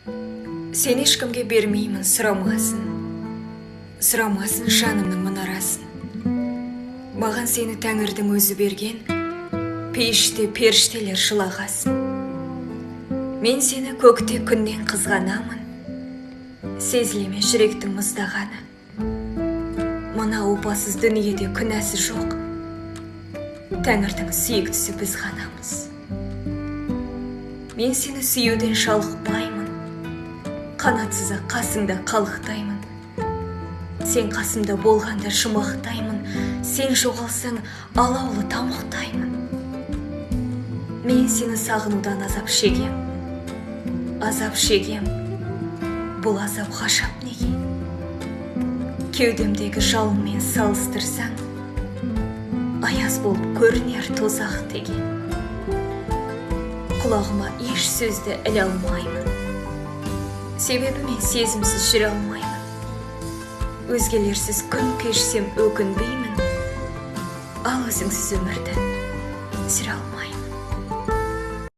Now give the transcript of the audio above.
Сен ешкімге бермеймін сұрамасын. Сұрамасын жанымның мұнарасын. Маған сені Тәңірдің өзі берген, пейіште періштелер жылағасын. Мен сені көкте күннен қызғанамын, сезілеме жүректің мұздағаны. Мына опасыз дүниеде күнәсі жоқ, Тәңірдің сүйіктісі біз ғанамыз. Мен сені сүюден шалықпаймын, қанатсыз қасыңда қалықтаймын. Сен қасымда болғанда жұмақтаймын, сен жоғалсаң алаулы тамақтаймын. Мен сені сағынудан азап шегем. Азап шегем, бұл азап ғажап неге? Кеудемдегі жалынмен салыстырсаң, аяз болып көрінер тозақ деген. Құлағыма еш сөзді іле алмаймын, себебі мен сезімсіз жүре алмаймын. Өзгелерсіз күн кешсем өкінбеймін, ал өзіңсіз өмірді сүре алмаймын.